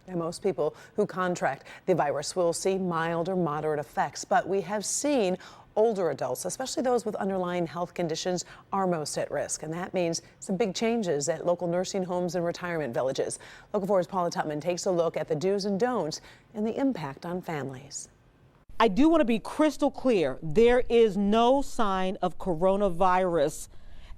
And most people who contract the virus will see mild or moderate effects, but we have seen older adults, especially those with underlying health conditions, are most at risk. And that means some big changes at local nursing homes and retirement villages. Local 4's Paula Tutman takes a look at the do's and don'ts and the impact on families. I do want to be crystal clear. There is no sign of coronavirus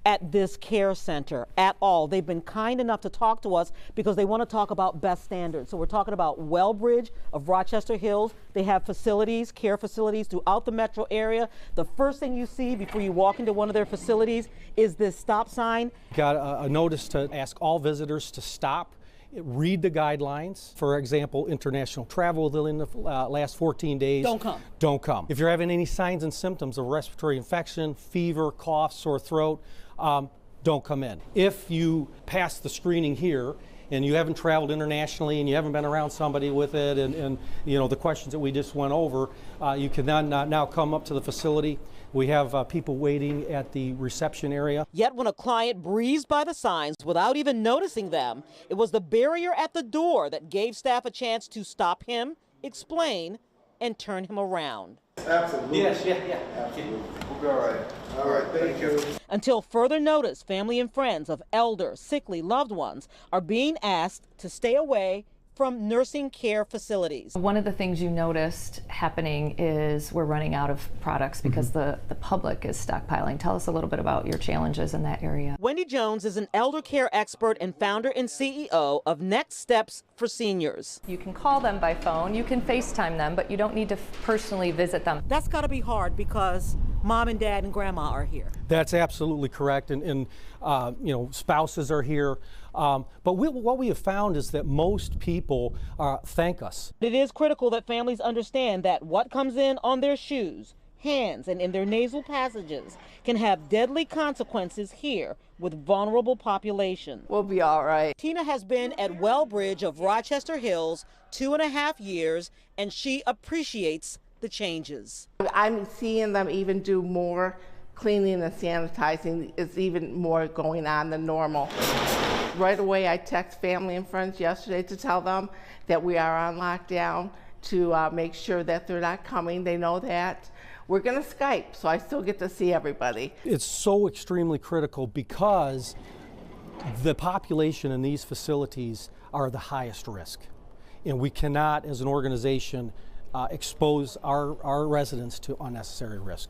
at this care center at all. They've been kind enough to talk to us because they want to talk about best standards. So we're talking about Wellbridge of Rochester Hills. They have facilities, care facilities throughout the metro area. The first thing you see before you walk into one of their facilities is this stop sign. Got a notice to ask all visitors to stop, read the guidelines. For example, international travel within the last 14 days. Don't come. Don't come. If you're having any signs and symptoms of respiratory infection, fever, cough, sore throat, don't come in. If you pass the screening here and you haven't traveled internationally and you haven't been around somebody with it and you know the questions that we just went over, you can then now come up to the facility. We have people waiting at the reception area. Yet when a client breezed by the signs without even noticing them, it was the barrier at the door that gave staff a chance to stop him, explain, and turn him around. Absolutely. Yes, yeah. Absolutely. We'll be all right. All right, thank you. Until further notice, family and friends of elder, sickly loved ones are being asked to stay away from nursing care facilities. One of the things you noticed happening is we're running out of products because the public is stockpiling. Tell us a little bit about your challenges in that area. Wendy Jones is an elder care expert and founder and CEO of Next Steps for Seniors. You can call them by phone, you can FaceTime them, but you don't need to personally visit them. That's got to be hard because mom and dad and grandma are here. That's absolutely correct, and you know, spouses are here. But what we have found is that most people thank us. It is critical that families understand that what comes in on their shoes, hands, and in their nasal passages can have deadly consequences here with vulnerable populations. We'll be all right. Tina has been at Wellbridge of Rochester Hills 2.5 years, and she appreciates the changes. I'm seeing them even do more cleaning and sanitizing. It's even more going on than normal. Right away, I text family and friends yesterday to tell them that we are on lockdown, to make sure that they're not coming. They know that. We're going to Skype, so I still get to see everybody. It's so extremely critical because the population in these facilities are the highest risk. And we cannot, as an organization, expose our residents to unnecessary risk.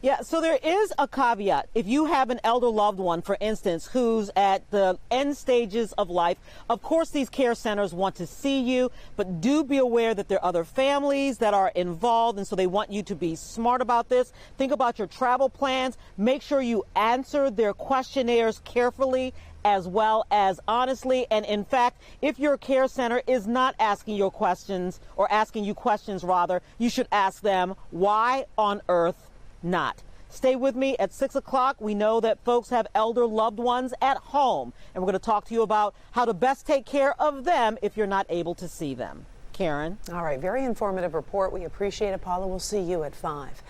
Yeah, so there is a caveat. If you have an elder loved one, for instance, who's at the end stages of life, of course these care centers want to see you, but do be aware that there are other families that are involved, and so they want you to be smart about this. Think about your travel plans. Make sure you answer their questionnaires carefully as well as honestly. And in fact, if your care center is not asking you questions, or asking you questions rather, you should ask them, why on earth not? Stay with me at 6 o'clock. We know that folks have elder loved ones at home, and we're going to talk to you about how to best take care of them if you're not able to see them. Karen? All right, very informative report. We appreciate it, Paula. We'll see you at 5.